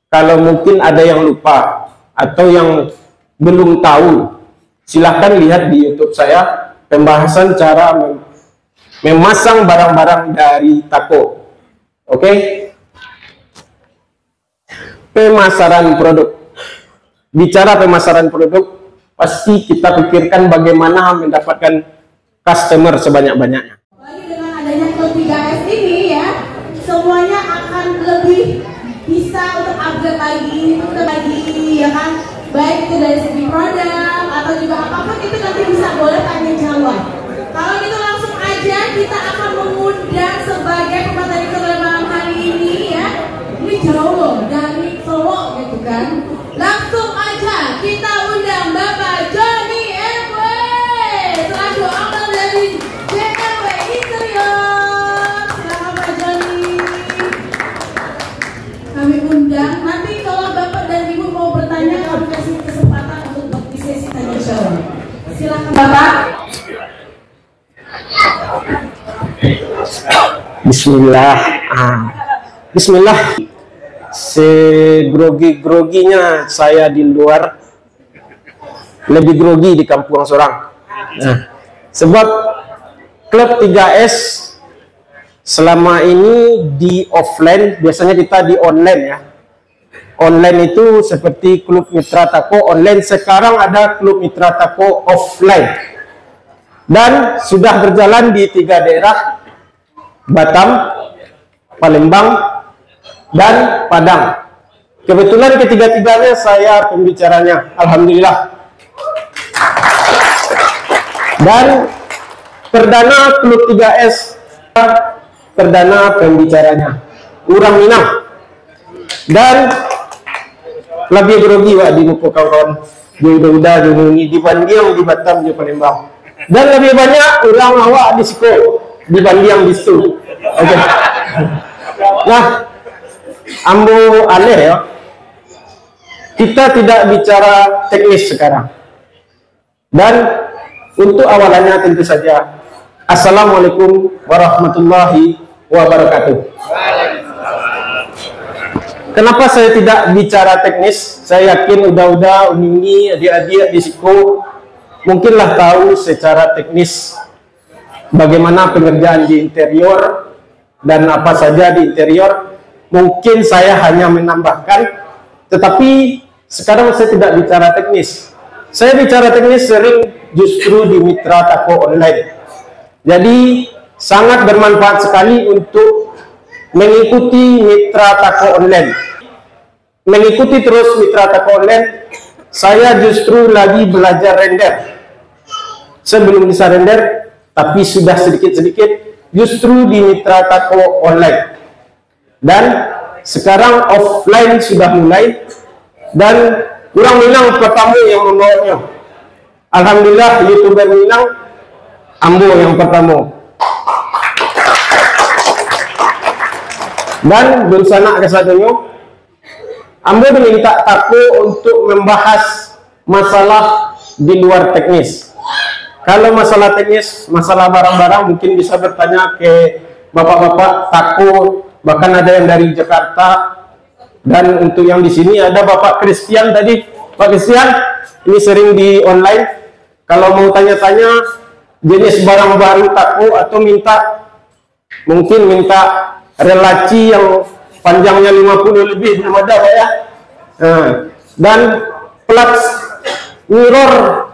Kalau mungkin ada yang lupa atau yang belum tahu, silahkan lihat di YouTube saya pembahasan cara memasang barang-barang dari Tako. Oke? Pemasaran produk. Bicara pemasaran produk, pasti kita pikirkan bagaimana mendapatkan customer sebanyak-banyaknya. Dengan adanya Klub 3S ini ya, semuanya akan lebih bisa untuk upgrade lagi, ya kan? Baik itu dari segi produk atau juga apapun itu nanti bisa boleh tanya jawab. Kalau gitu langsung aja kita akan mengundang sebagai pemateri kita malam hari ini ya. Ini jauh loh dari Solo gitu kan. Langsung aja kita undang Bapak Johnny MW selaku owner dari JMW Interior. Silakan Pak Johnny. Kami undang. Nanti kalau Bapak dan Ibu mau bertanya, kami kasih kesempatan untuk di sesi tanya jawab. Silakan Bapak. Bismillah. Bismillah. Segrogi-groginya saya di luar, lebih grogi di kampung sorang. Nah, sebab Klub 3S selama ini di offline, biasanya kita di online ya. Online itu seperti Klub Mitra Tako online, sekarang ada Klub Mitra Tako offline. Dan sudah berjalan di 3 daerah, Batam, Palembang, dan Padang. Kebetulan ketiga-tiganya saya pembicaranya, alhamdulillah. Dan perdana Klub 3S, perdana pembicaranya orang Minang. Dan lebih grogi Pak di muka kawan-kawan udah di Bandiang, di Batam, di Palembang. Dan lebih banyak orang awak di Siko, di Bandiang, di situ. Oke. Nah, ambo aneh ya. Kita tidak bicara teknis sekarang. Dan untuk awalannya tentu saja, Assalamualaikum warahmatullahi wabarakatuh. Kenapa saya tidak bicara teknis? Saya yakin udah Uni, adik-adik di Siko mungkinlah tahu secara teknis bagaimana pengerjaan di interior dan apa saja di interior. Mungkin saya hanya menambahkan, tetapi sekarang saya tidak bicara teknis. Saya bicara teknis sering justru di Mitra Tako online. Jadi sangat bermanfaat sekali untuk mengikuti Mitra Tako online. Mengikuti terus Mitra Tako online, saya justru lagi belajar render. Saya belum bisa render, tapi sudah sedikit-sedikit justru di Mitra Tako online. Dan sekarang offline sudah mulai, dan orang Minang pertama yang membawanya. Alhamdulillah, YouTuber Minang, ambo yang pertama. Dan bersana ke satunya, ambo diminta Tako untuk membahas masalah di luar teknis. Kalau masalah teknis, masalah barang-barang mungkin bisa bertanya ke bapak-bapak Tako, bahkan ada yang dari Jakarta. Dan untuk yang di sini ada Bapak Christian tadi. Pak Christian, ini sering di online. Kalau mau tanya-tanya jenis barang baru Tako atau mungkin minta relasi yang panjangnya 50 lebih belum ada Pak ya. Nah, dan plat mirror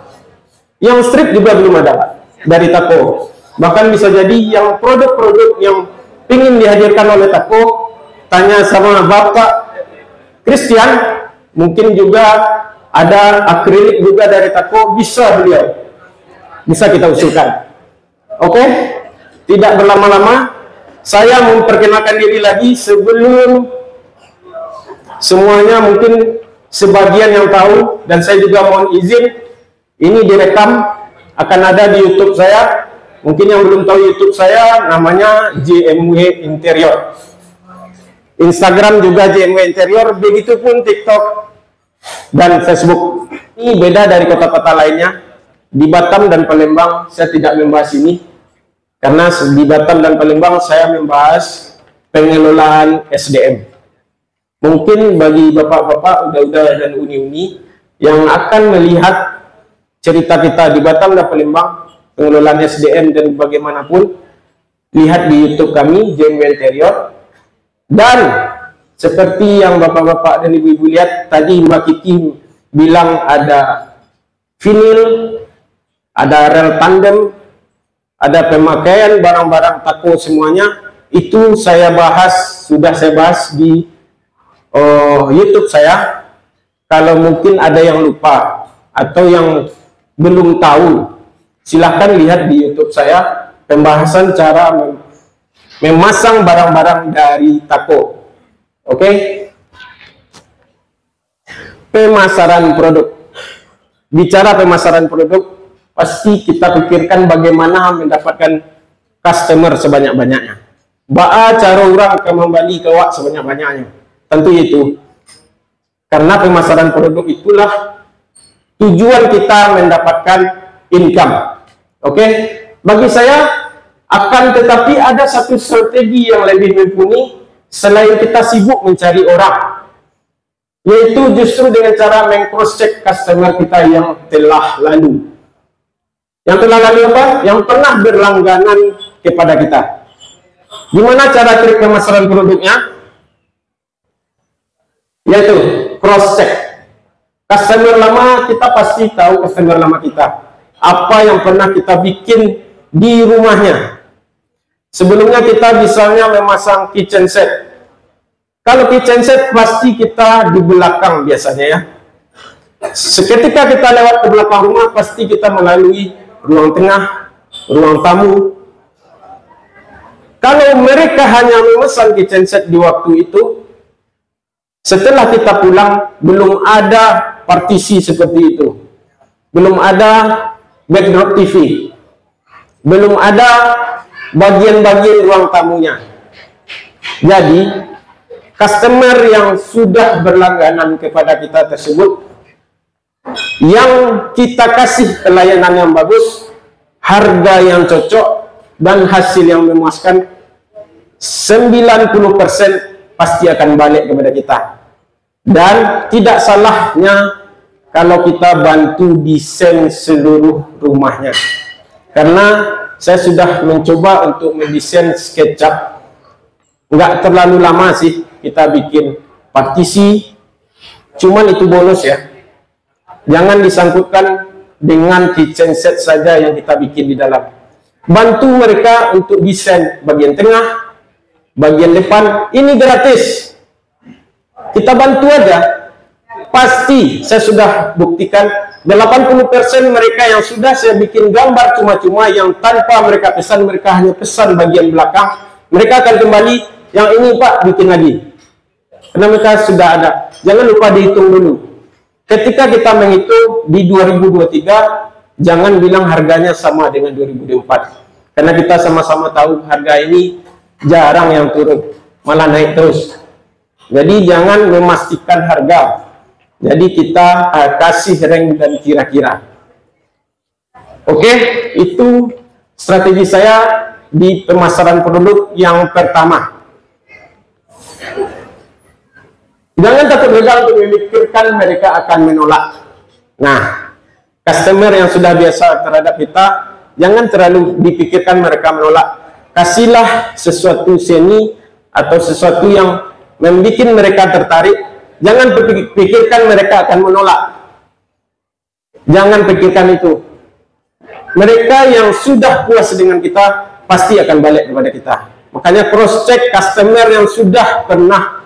yang strip juga belum ada Pak, dari Tako. Bahkan bisa jadi yang produk-produk yang ingin dihadirkan oleh Tako, tanya sama Bapak Christian, mungkin juga ada akrilik juga dari Tako, bisa kita usulkan. Oke, tidak berlama-lama, saya memperkenalkan diri lagi sebelum semuanya mungkin sebagian yang tahu, dan saya juga mohon izin, ini direkam, akan ada di YouTube saya. Mungkin yang belum tahu YouTube saya, namanya JMW Interior. Instagram juga JMW Interior, begitupun TikTok dan Facebook. Ini beda dari kota-kota lainnya. Di Batam dan Palembang saya tidak membahas ini, karena di Batam dan Palembang saya membahas pengelolaan SDM. Mungkin bagi bapak-bapak, udah-udah dan uni-uni yang akan melihat cerita kita di Batam dan Palembang, pengelolaan SDM dan bagaimanapun, lihat di YouTube kami, JMW Interior. Dan seperti yang bapak-bapak dan ibu-ibu lihat tadi, Mbak Kiki bilang ada vinil, ada rel tandem, ada pemakaian barang-barang tako semuanya. Itu sudah saya bahas di YouTube saya. Kalau mungkin ada yang lupa atau yang belum tahu, silahkan lihat di YouTube saya pembahasan cara memasang barang-barang dari tako. Oke? Pemasaran produk. Bicara pemasaran produk, pasti kita pikirkan bagaimana mendapatkan customer sebanyak-banyaknya. Ba'a cara orang akan membeli ke wak sebanyak-banyaknya. Tentu itu. Karena pemasaran produk itulah tujuan kita mendapatkan income. Oke? Bagi saya, akan tetapi ada satu strategi yang lebih mumpuni selain kita sibuk mencari orang. Yaitu justru dengan cara meng-cross-check customer kita yang telah lalu. Yang telah lalu apa? Yang pernah berlangganan kepada kita. Gimana cara trik pemasaran produknya? Yaitu cross-check. Customer lama, kita pasti tahu customer lama kita. Apa yang pernah kita bikin di rumahnya. Sebelumnya kita misalnya memasang kitchen set. Kalau kitchen set pasti kita di belakang biasanya ya. Seketika kita lewat ke belakang rumah, pasti kita melalui ruang tengah, ruang tamu. Kalau mereka hanya memesan kitchen set di waktu itu, setelah kita pulang, belum ada partisi seperti itu. Belum ada backdrop TV. Belum ada bagian-bagian ruang tamunya. Jadi, customer yang sudah berlangganan kepada kita tersebut, yang kita kasih pelayanan yang bagus, harga yang cocok, dan hasil yang memuaskan, 90% pasti akan balik kepada kita. Dan tidak salahnya kalau kita bantu desain seluruh rumahnya. Karena saya sudah mencoba untuk mendesain SketchUp. Nggak terlalu lama sih kita bikin partisi. Cuman itu bonus ya. Jangan disangkutkan dengan kitchen set saja yang kita bikin di dalam. Bantu mereka untuk desain bagian tengah, bagian depan, ini gratis. Kita bantu aja. Pasti saya sudah buktikan 80% mereka yang sudah saya bikin gambar cuma-cuma yang tanpa mereka pesan, mereka hanya pesan bagian belakang, mereka akan kembali, yang ini Pak bikin lagi. Karena mereka sudah ada. Jangan lupa dihitung dulu. Ketika kita menghitung di 2023, jangan bilang harganya sama dengan 2024. Karena kita sama-sama tahu harga ini jarang yang turun, malah naik terus. Jadi jangan memastikan harga. Jadi kita kasih rank dan kira-kira. Oke, itu strategi saya di pemasaran produk yang pertama. Jangan takut gagal untuk memikirkan mereka akan menolak. Nah, customer yang sudah biasa terhadap kita, jangan terlalu dipikirkan mereka menolak. Kasihlah sesuatu seni atau sesuatu yang membuat mereka tertarik. Jangan pikirkan mereka akan menolak. Jangan pikirkan itu. Mereka yang sudah puas dengan kita pasti akan balik kepada kita. Makanya cross check customer yang sudah pernah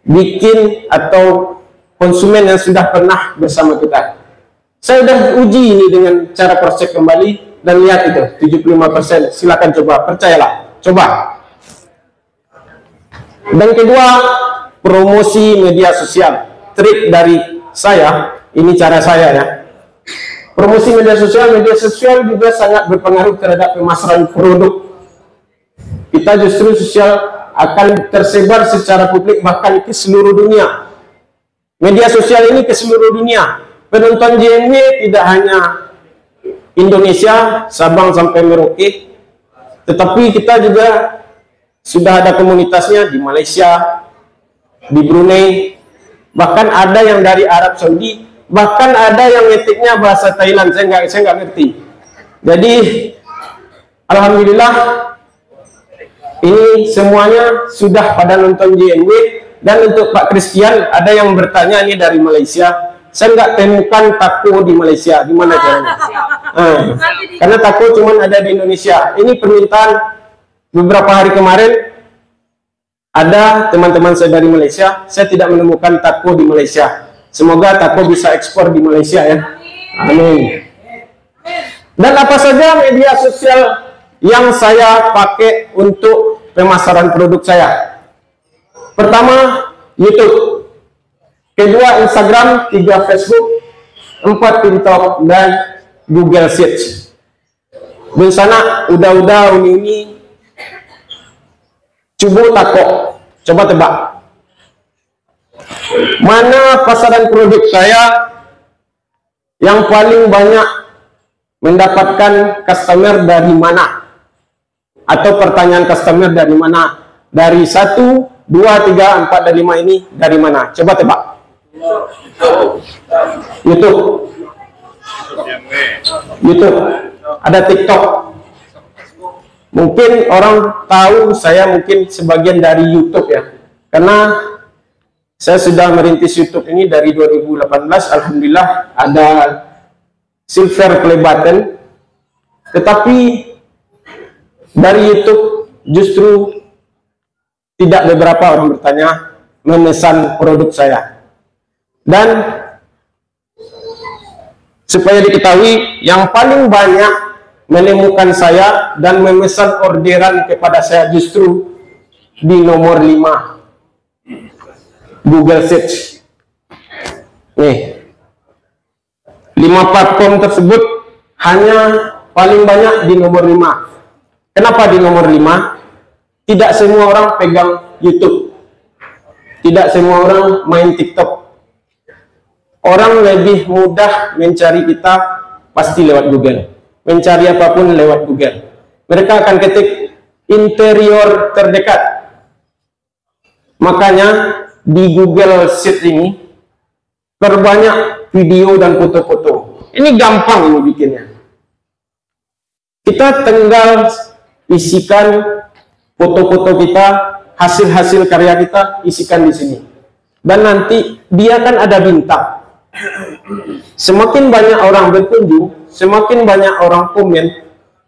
bikin atau konsumen yang sudah pernah bersama kita. Saya sudah uji ini dengan cara cross check kembali dan lihat itu 75%. Silakan coba, percayalah, coba. Dan kedua, promosi media sosial. Trik dari saya, ini cara saya ya. Promosi media sosial juga sangat berpengaruh terhadap pemasaran produk. Kita justru sosial akan tersebar secara publik bahkan ke seluruh dunia. Media sosial ini ke seluruh dunia. Penonton JMW tidak hanya Indonesia, Sabang sampai Merauke, tetapi kita juga sudah ada komunitasnya di Malaysia, di Brunei, bahkan ada yang dari Arab Saudi, bahkan ada yang ngetiknya bahasa Thailand. Saya nggak ngerti. Jadi alhamdulillah ini semuanya sudah pada nonton JNW. Dan untuk Pak Christian, ada yang bertanya ini dari Malaysia. Saya nggak temukan taco di Malaysia, gimana caranya? Karena taco cuma ada di Indonesia. Ini permintaan beberapa hari kemarin, ada teman-teman saya dari Malaysia. Saya tidak menemukan taco di Malaysia. Semoga taco bisa ekspor di Malaysia ya. Amin. Dan apa saja media sosial yang saya pakai untuk pemasaran produk saya? Pertama, YouTube. Kedua, Instagram. 3, Facebook. 4, TikTok. Dan Google Search. Di sana, udah uni cubu tako. Coba tebak. Mana pasaran produk saya yang paling banyak mendapatkan customer dari mana? Atau pertanyaan customer dari mana? Dari 1, 2, 3, 4, dan 5 ini dari mana? Coba tebak. YouTube. YouTube. Ada TikTok. Mungkin orang tahu saya mungkin sebagian dari YouTube ya. Karena saya sudah merintis YouTube ini dari 2018. Alhamdulillah ada silver play button. Tetapi dari YouTube justru tidak beberapa orang bertanya memesan produk saya. Dan supaya diketahui, yang paling banyak menemukan saya dan memesan orderan kepada saya justru di nomor 5 Google Search. Nih, 5 platform tersebut hanya paling banyak di nomor 5. Kenapa di nomor 5? Tidak semua orang pegang YouTube. Tidak semua orang main TikTok. Orang lebih mudah mencari kita pasti lewat Google. Mencari apapun lewat Google. Mereka akan ketik interior terdekat. Makanya di Google Search ini terbanyak video dan foto-foto. Ini gampang ini bikinnya. Kita tinggal isikan foto-foto kita, hasil-hasil karya kita, isikan di sini. Dan nanti dia kan ada bintang. Semakin banyak orang berkunjung, semakin banyak orang komen,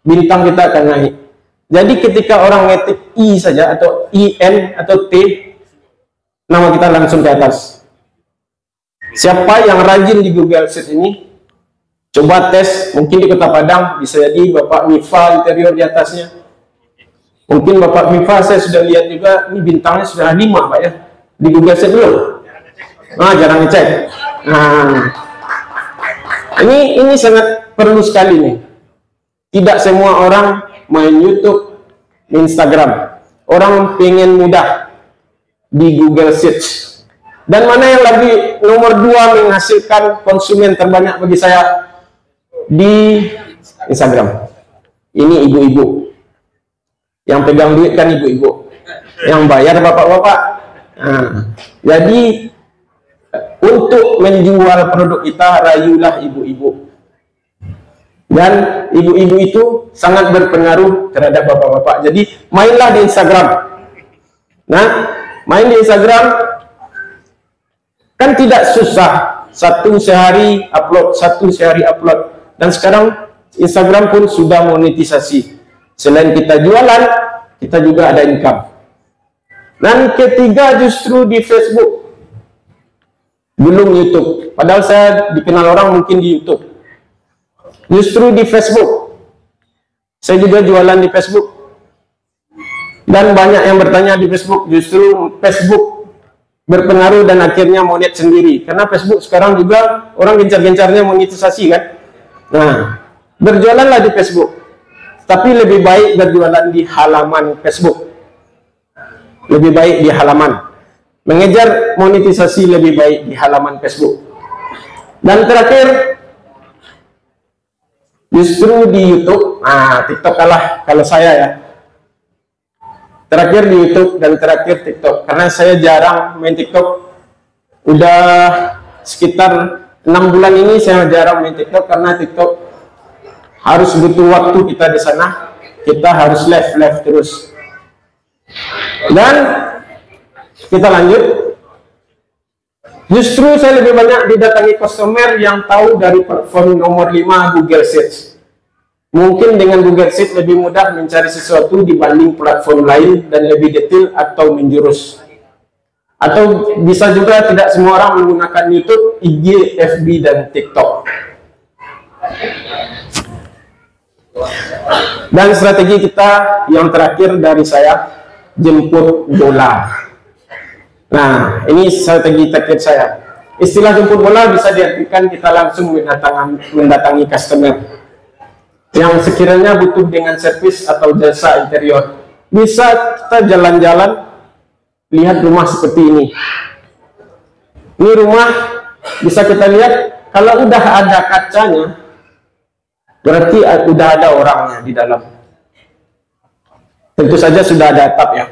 bintang kita akan naik. Jadi ketika orang ngetik I saja, atau IN, atau T, nama kita langsung ke atas. Siapa yang rajin di Google Search ini? Coba tes, mungkin di Kota Padang, bisa jadi Bapak Mifa interior di atasnya. Mungkin Bapak Mifa, saya sudah lihat juga, ini bintangnya sudah 5 Pak ya, di Google Search belum? Nah, jarang ngecek. Nah, ini sangat perlu sekali nih. Tidak semua orang main YouTube, Instagram. Orang pengen mudah di Google Search. Dan mana yang lebih nomor 2 menghasilkan konsumen terbanyak bagi saya? Di Instagram. Ini ibu-ibu. Yang pegang duit kan ibu-ibu. Yang bayar bapak-bapak. Nah, jadi untuk menjual produk kita, rayulah ibu-ibu. Dan ibu-ibu itu sangat berpengaruh terhadap bapak-bapak. Jadi mainlah di Instagram. Nah, main di Instagram kan tidak susah. Satu sehari upload. Dan sekarang Instagram pun sudah monetisasi. Selain kita jualan, kita juga ada income. Dan ketiga justru di Facebook. Belum YouTube. Padahal saya dikenal orang mungkin di YouTube. Justru di Facebook. Saya juga jualan di Facebook. Dan banyak yang bertanya di Facebook. Justru Facebook berpengaruh dan akhirnya monet sendiri. Karena Facebook sekarang juga orang gencar-gencarnya monetisasi kan. Nah, berjualanlah di Facebook. Tapi lebih baik berjualan di halaman Facebook. Lebih baik di halaman. Mengejar monetisasi lebih baik di halaman Facebook. Dan terakhir, justru di YouTube. Nah, TikTok kalah kalau saya ya. Terakhir di YouTube dan terakhir TikTok. Karena saya jarang main TikTok. Udah sekitar 6 bulan ini saya jarang main TikTok karena TikTok harus butuh waktu kita di sana. Kita harus live terus. Dan kita lanjut. Justru saya lebih banyak didatangi customer yang tahu dari platform nomor 5 Google Search. Mungkin dengan Google Sheet lebih mudah mencari sesuatu dibanding platform lain dan lebih detail atau menjurus. Atau bisa juga tidak semua orang menggunakan YouTube, IG, FB, dan TikTok. Dan strategi kita yang terakhir dari saya, jemput bola. Nah, ini strategi terakhir saya. Istilah jemput bola bisa diartikan kita langsung mendatangi customer yang sekiranya butuh dengan servis atau jasa interior. Bisa kita jalan-jalan lihat rumah seperti ini. Ini rumah bisa kita lihat, kalau udah ada kacanya berarti udah ada orangnya di dalam. Tentu saja sudah ada atap ya.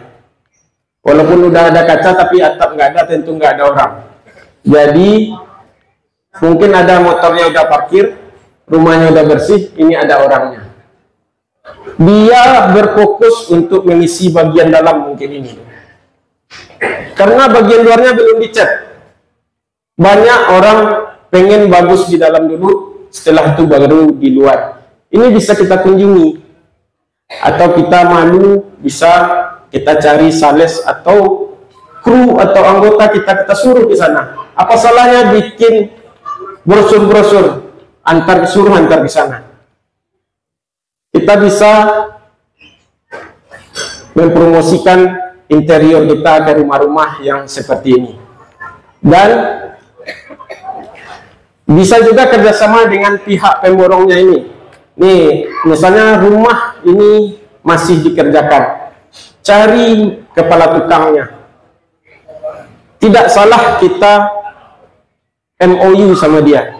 Walaupun udah ada kaca tapi atap nggak ada, tentu nggak ada orang. Jadi mungkin ada motornya udah parkir, rumahnya udah bersih, ini ada orangnya. Dia berfokus untuk mengisi bagian dalam mungkin ini. Karena bagian luarnya belum dicat. Banyak orang pengen bagus di dalam dulu, setelah itu baru di luar. Ini bisa kita kunjungi. Atau kita malu, bisa kita cari sales atau kru atau anggota kita suruh ke sana. Apa salahnya bikin brosur-brosur? Suruh antar ke sana. Kita bisa mempromosikan interior kita ke rumah-rumah yang seperti ini. Dan bisa juga kerjasama dengan pihak pemborongnya ini. Nih, misalnya rumah ini masih dikerjakan. Cari kepala tukangnya. Tidak salah kita MOU sama dia.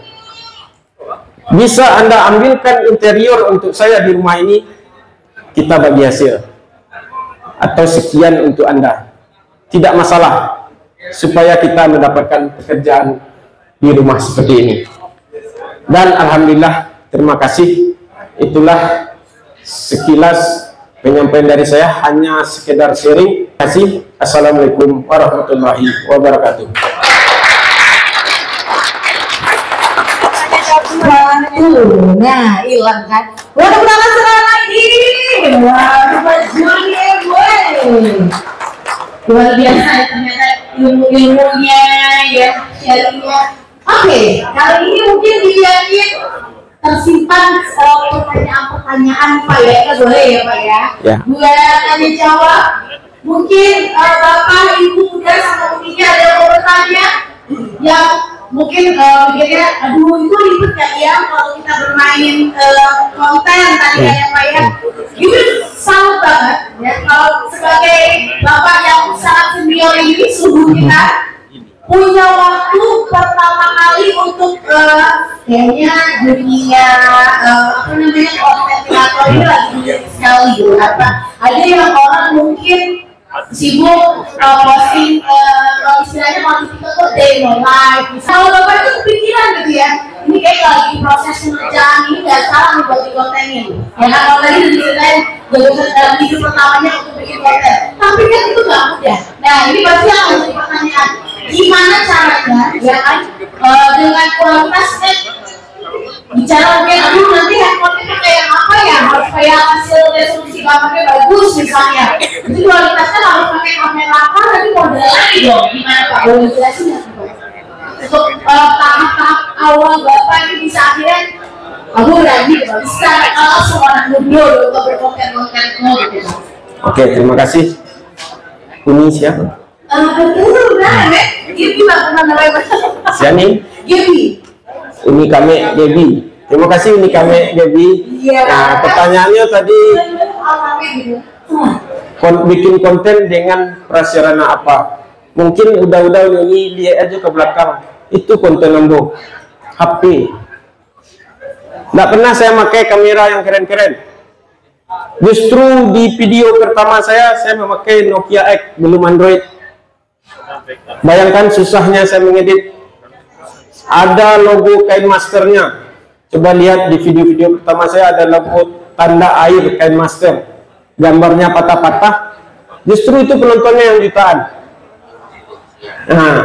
Bisa Anda ambilkan interior untuk saya di rumah ini, kita bagi hasil. Atau sekian untuk Anda. Tidak masalah. Supaya kita mendapatkan pekerjaan di rumah seperti ini. Dan Alhamdulillah, terima kasih. Itulah sekilas penyampaian dari saya. Hanya sekedar sharing. Terima kasih. Assalamualaikum warahmatullahi wabarakatuh. Nah, hilang kan? Waduh, berangkat sekarang lagi. Wah, kemajuannya gue. Luar biasa ya, ternyata ilmu-ilmunya ya, sharingnya. Oke, kali ini mungkin dilihatin tersimpan pertanyaan-pertanyaan Pak ya, kita boleh ya Pak ya? Ya. Buat tanya jawab. Mungkin Bapak, Ibu, Bunda, sama Uminya ada yang mau bertanya yang mungkin mikirnya, aduh itu ribet kan ya kalau kita bermain konten tadi ya Pak ya. Itu sangat banget ya, kalau sebagai Bapak yang sangat senior ini, subuh kita punya waktu pertama kali untuk kayaknya dunia apa namanya konten kreator ini lagi sekali gitu. Ada yang orang mungkin sibuk posting istilahnya kalau kita tuh day no life. Kalau Bapak itu kepikiran gitu ya, ini kayak lagi proses pengerjaan ini nggak salah nih buat di kontenin. Ya kan kalau tadi diceritain dalam video pertamanya untuk bikin konten, tapi kan itu nggak mudah. Nah ini pasti akan jadi pertanyaan, gimana caranya ya kan dengan kualitas bicara mungkin aduh nanti handphone pakai yang apa ya, harus kayak hasil resolusi gambarnya bagus misalnya, itu kualitasnya harus pakai kamera apa, nanti model lagi dong. Gimana Pak, boleh jelasin ya untuk tahap-tahap awal Bapak ini bisa akhirnya kamu berani bisa kalau seorang mundur untuk berkonten-konten gitu. Oke, terima kasih. Uni siapa? Betul, udah ya. Gibi Pak, namanya Siani? Gibi. Uni Kame Debi. Terima kasih Uni Kame Debi. Nah, pertanyaannya tadi bikin konten dengan prasarana apa? Mungkin udah Uni lihat aja ke belakang. Itu konten lembu HP. Nggak pernah saya pakai kamera yang keren-keren. Justru di video pertama saya memakai Nokia X, belum Android. Bayangkan susahnya saya mengedit. Ada logo kain masternya. Coba lihat di video-video pertama saya ada logo tanda air kain master. Gambarnya patah-patah. Justru itu penontonnya yang jutaan. Nah,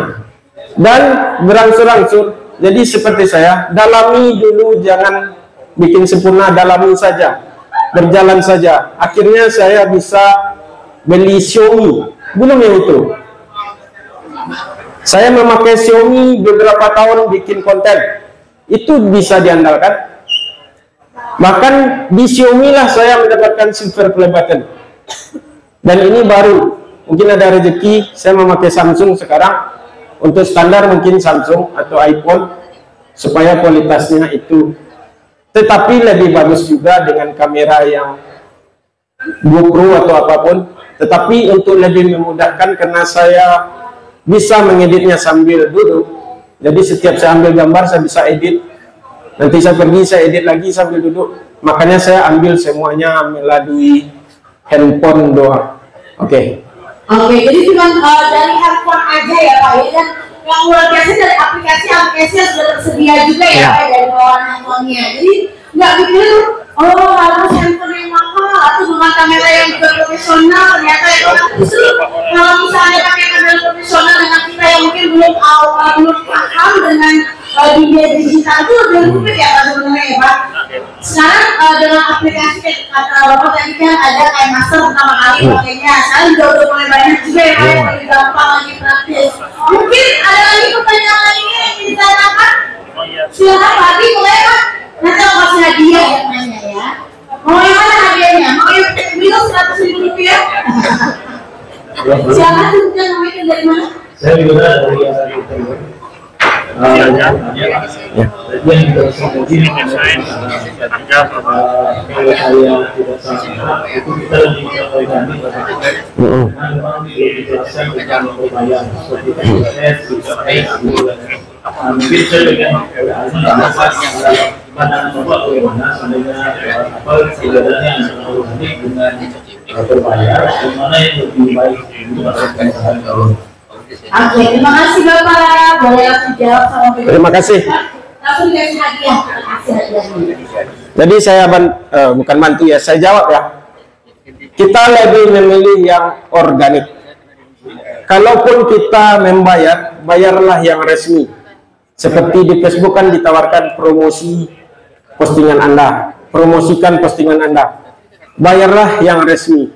dan berangsur-angsur. Jadi seperti saya, dalami dulu, jangan bikin sempurna, dalami saja. Berjalan saja. Akhirnya saya bisa beli Xiaomi. Belum yang itu. Saya memakai Xiaomi beberapa tahun bikin konten. Itu bisa diandalkan. Bahkan di Xiaomi lah saya mendapatkan silver play button. Dan ini baru. Mungkin ada rezeki saya memakai Samsung sekarang. Untuk standar mungkin Samsung atau iPhone. Supaya kualitasnya itu. Tetapi lebih bagus juga dengan kamera yang GoPro atau apapun. Tetapi untuk lebih memudahkan karena saya bisa mengeditnya sambil duduk. Jadi setiap saya ambil gambar saya bisa edit. Nanti saya pergi saya edit lagi sambil duduk. Makanya saya ambil semuanya melalui handphone doang. Oke. Oke, jadi cuma dari handphone aja ya Pak ya. Dan yang luar biasa dari aplikasi yang sudah tersedia juga ya Pak dari bawaan handphonenya. Jadi nggak pikir oh harus handphone yang mahal atau dengan kamera yang juga profesional. Ternyata itu justru kalau misalnya pakai kamera profesional dengan kita yang mungkin belum paham dengan dunia digital itu lebih rumit ya Pak sebenarnya ya Pak. Sekarang dengan aplikasi kata Bapak tadi kan ada kayak master pertama kali pakainya. Sekarang juga udah mulai banyak juga ya Pak yang lebih gampang lagi praktis. Mungkin ada lagi pertanyaan lainnya yang ingin ditanyakan? Silakan Pak Adi mulai Pak. Nanti aku kasih hadiah yang nanya ya. Mau yang mana hadiahnya? Mau yang minum 100.000 rupiah? Silakan tunjukkan namanya dari mana? Saya juga dari Oke, terima kasih Bapak. Boleh langsung jawab sama Bapak. Terima kasih. Langsung dikasih hadiah. Kasih hadiahnya. Jadi saya bukan bantu ya, saya jawab ya. Kita lebih memilih yang organik. Kalaupun kita membayar, bayarlah yang resmi. Seperti di Facebook kan ditawarkan promosi postingan Anda, promosikan postingan Anda. Bayarlah yang resmi.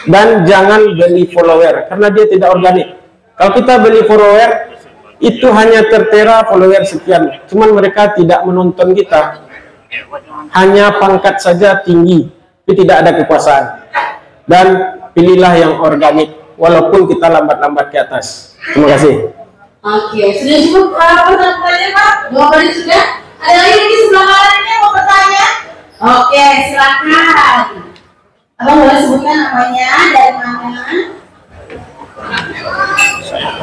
Dan jangan beli follower karena dia tidak organik. Kalau kita beli follower, itu hanya tertera follower sekian. Cuman mereka tidak menonton kita. Hanya pangkat saja tinggi, tapi tidak ada kekuasaan. Dan pilihlah yang organik, walaupun kita lambat-lambat ke atas. Terima kasih. Oke, sudah cukup pertanyaan Pak? Jawabannya sudah? Ada lagi di sebelah kanan ini mau bertanya? Oke, silakan. Abang boleh sebutkan namanya, dari mana?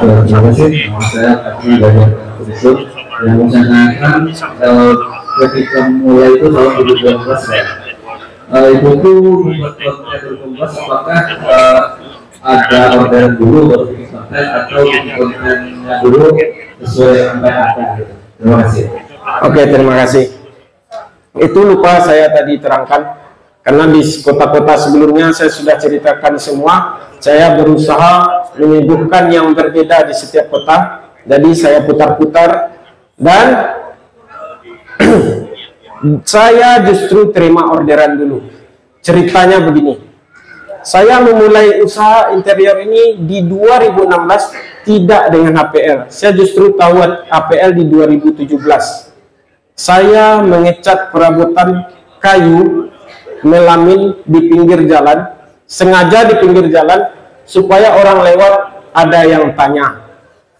Terima kasih. Nama saya Abdi dari Kusur yang mencanangkan ketika mulai itu tahun 2012 ya. Itu tuh membuat konten 2012 apakah ada orderan dulu baru bikin konten atau kontennya dulu sesuai apa yang ada gitu. Terima kasih. Oke, terima kasih. Itu lupa saya tadi terangkan karena di kota-kota sebelumnya saya sudah ceritakan semua. Saya berusaha menyuguhkan yang berbeda di setiap kota. Jadi saya putar-putar dan saya justru terima orderan dulu. Ceritanya begini. Saya memulai usaha interior ini di 2016 tidak dengan HPL. Saya justru tahu HPL di 2017. Saya mengecat perabotan kayu melamin di pinggir jalan. Sengaja di pinggir jalan supaya orang lewat ada yang tanya.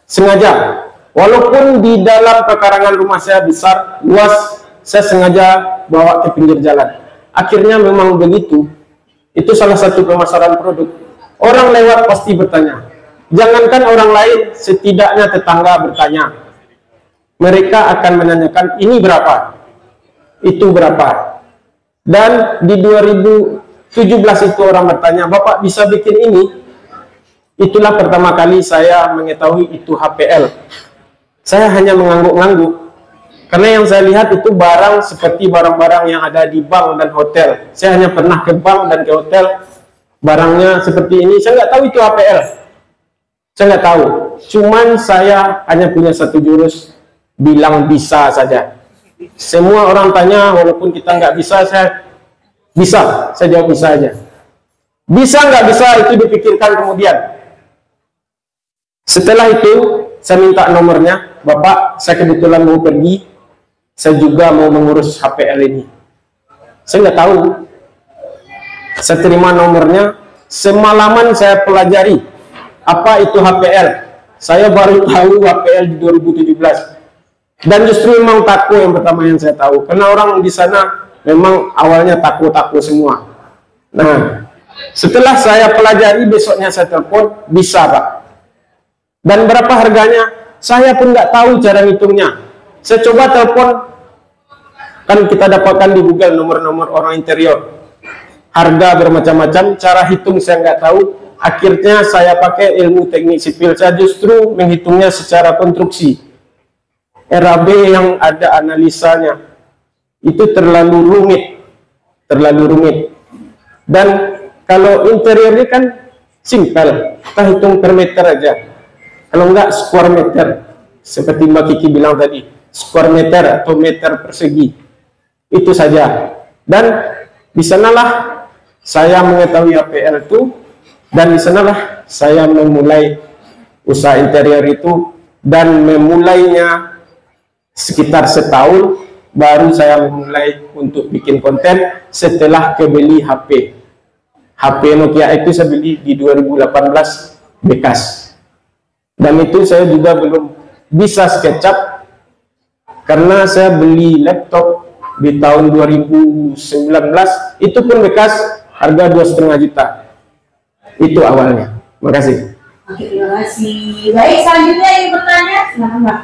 Sengaja, walaupun di dalam pekarangan rumah saya besar, luas, saya sengaja bawa ke pinggir jalan. Akhirnya memang begitu. Itu salah satu pemasaran produk. Orang lewat pasti bertanya. Jangankan orang lain, setidaknya tetangga bertanya. Mereka akan menanyakan, ini berapa? Itu berapa? Dan di 2019 17 itu orang bertanya, Bapak bisa bikin ini? Itulah pertama kali saya mengetahui itu HPL. Saya hanya mengangguk-ngangguk. Karena yang saya lihat itu barang seperti barang-barang yang ada di bank dan hotel. Saya hanya pernah ke bank dan ke hotel, barangnya seperti ini. Saya nggak tahu itu HPL. Saya nggak tahu. Cuman saya hanya punya satu jurus, bilang bisa saja. Semua orang tanya, walaupun kita nggak bisa, saya bisa. Saya jawab bisa aja. Bisa nggak bisa itu dipikirkan kemudian. Setelah itu, saya minta nomornya. Bapak, saya kebetulan mau pergi. Saya juga mau mengurus HPL ini. Saya nggak tahu. Saya terima nomornya. Semalaman saya pelajari apa itu HPL. Saya baru tahu HPL di 2017. Dan justru memang Taku yang pertama yang saya tahu. Karena orang di sana memang awalnya Taku-Taku semua. Nah, setelah saya pelajari, besoknya saya telepon, bisa Pak. Dan berapa harganya? Saya pun nggak tahu cara hitungnya. Saya coba telepon, kan kita dapatkan di Google nomor-nomor orang interior. Harga bermacam-macam, cara hitung saya nggak tahu. Akhirnya saya pakai ilmu teknik sipil. Saya justru menghitungnya secara konstruksi. RAB yang ada analisanya itu terlalu rumit. Dan kalau interior ini kan simpel, kita hitung per meter aja. Kalau enggak square meter, seperti Mbak Kiki bilang tadi, square meter atau meter persegi, itu saja. Dan di sanalah saya mengetahui HPL itu, dan di sanalah saya memulai usaha interior itu, dan memulainya sekitar setahun, baru saya memulai untuk bikin konten setelah kebeli HP. HP Nokia itu saya beli di 2018 bekas. Dan itu saya juga belum bisa SketchUp karena saya beli laptop di tahun 2019, itu pun bekas, harga 2,5 juta. Itu awalnya. Terima kasih. Oke, terima kasih. Baik, selanjutnya yang bertanya, silakan Mbak.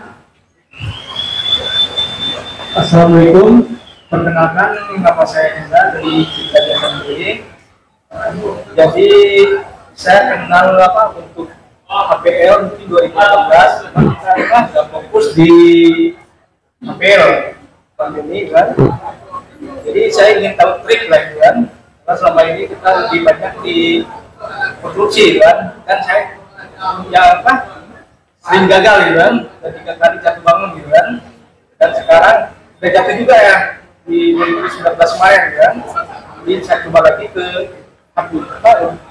Assalamualaikum, perkenalkan nama saya Hendra dari Cipta Mandiri. Jadi saya kenal untuk HPL di 2018, kita sudah fokus di HPL pandemi kan. Jadi saya ingin tahu trik lah kan, karena selama ini kita lebih banyak di produksi kan, dan saya sering gagal kan, ketika kali jatuh bangun gitu kan, dan sekarang udah jatuh juga ya di 2019 kemarin kan. Jadi saya coba lagi ke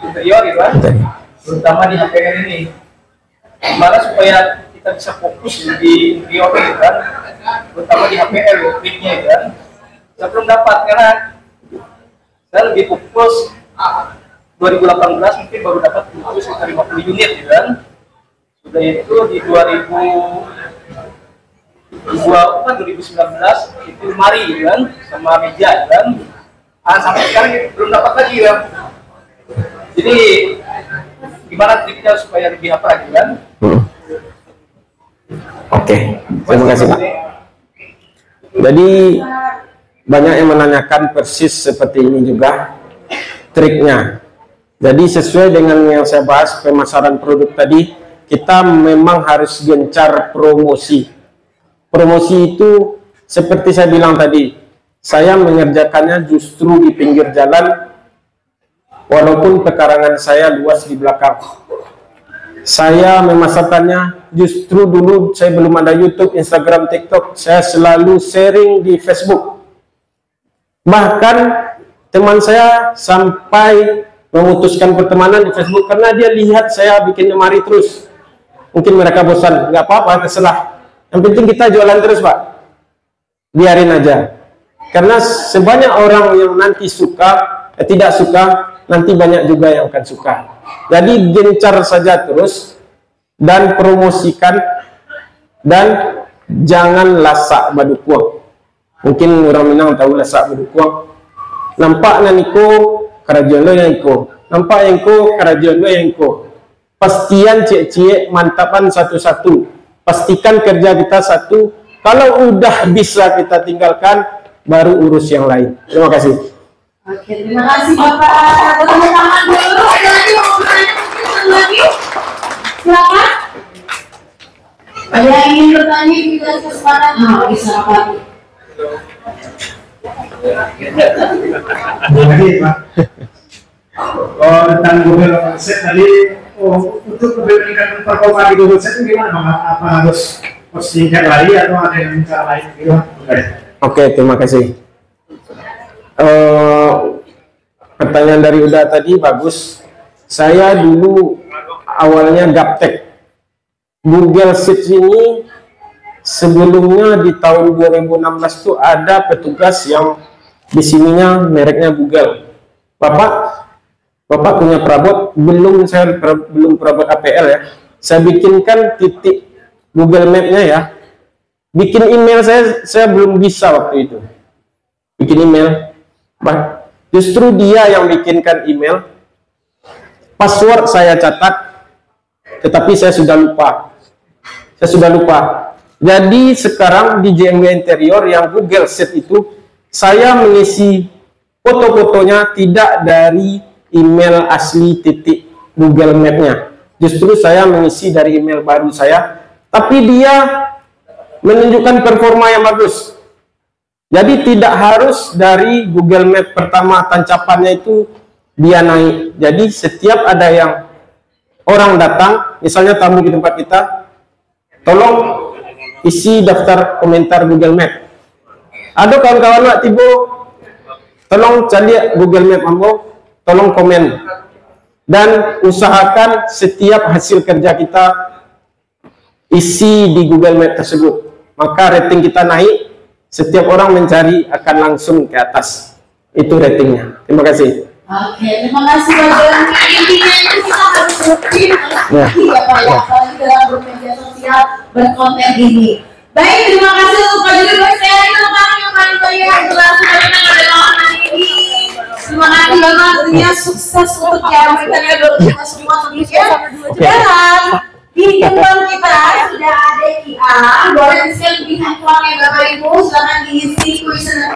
interior gitu kan, terutama di HPL ini, gimana supaya kita bisa fokus di interior gitu kan, terutama di HPL triknya gitu kan. Saya belum dapat karena saya lebih fokus 2018 mungkin baru dapat sekitar 50 unit gitu kan. Sudah itu di 2019 itu lemari gitu kan, sama meja gitu kan. Sampai sekarang belum dapat lagi kan. Jadi gimana triknya supaya lebih apa gitu kan? Oke, terima kasih Pak. Jadi banyak yang menanyakan persis seperti ini juga triknya. Jadi sesuai dengan yang saya bahas pemasaran produk tadi, kita memang harus gencar promosi. Promosi itu seperti saya bilang tadi, saya mengerjakannya justru di pinggir jalan, walaupun pekarangan saya luas di belakang. Saya memasarkannya justru dulu saya belum ada YouTube, Instagram, TikTok. Saya selalu sharing di Facebook. Bahkan teman saya sampai memutuskan pertemanan di Facebook karena dia lihat saya bikin lemari terus. Mungkin mereka bosan, nggak apa-apa, terserah. Yang penting kita jualan terus Pak. Biarin aja. Karena sebanyak orang yang nanti suka, tidak suka, nanti banyak juga yang akan suka. Jadi gencar saja terus dan promosikan, dan jangan lasak badukuang. Mungkin orang Minang tahu lasak badukuang. Nampak naniko kerajaan lo yang ko, nampak yang ko kerajaan lo yang ko. Pastian cie-cie mantapan satu-satu. Pastikan kerja kita satu. Kalau udah bisa kita tinggalkan, baru urus yang lain. Terima kasih. Oke, terima kasih Bapak. Tepuk tangan dulu. Ada lagi mau bertanya mungkin lagi? Silakan. Ada yang ingin bertanya kita kesempatan? Nah, bisa Pak. Lagi Pak. Oh, tentang Google Set tadi, untuk meningkatkan performa di Google Set itu gimana Bang? Apa harus postingkan lagi atau ada yang cara lain gimana? Oke, terima kasih. Pertanyaan dari Uda tadi bagus. Saya dulu awalnya gaptek. Google Sheets ini sebelumnya di tahun 2016 itu ada petugas yang di sininya mereknya Google. Bapak punya perabot? Saya belum perabot APL ya. Saya bikinkan titik Google Map-nya ya. Bikin email saya belum bisa waktu itu. Bikin email. Justru dia yang bikinkan email. Password saya catat, tetapi saya sudah lupa. Jadi sekarang di JMW Interior yang Google Sheet itu, saya mengisi foto-fotonya tidak dari email asli titik Google Map-nya. Justru saya mengisi dari email baru saya, tapi dia menunjukkan performa yang bagus. Jadi tidak harus dari Google Map pertama tancapannya itu dia naik. Jadi setiap ada yang orang datang, misalnya tamu di tempat kita, tolong isi daftar komentar Google Map. Ada kawan-kawan Pak Tibo, tolong cari Google Map Ambo, tolong komen. Dan usahakan setiap hasil kerja kita isi di Google Map tersebut. Maka rating kita naik, setiap orang mencari akan langsung ke atas. Itu ratingnya. Terima kasih. Oke, terima kasih Pak Joni. Intinya itu kita harus rutin, ya Pak ya, apalagi dalam bermedia sosial berkonten ini. Baik, terima kasih untuk Pak Joni. Saya itu orang yang paling banyak jelas dari malam hari ini. Terima kasih Bapak, tentunya sukses untuk JMW Interior kita semua tentunya. Dan di handphone kita sudah ada QR, boleh di-scan di handphone Bapak Ibu, silakan diisi kuesioner.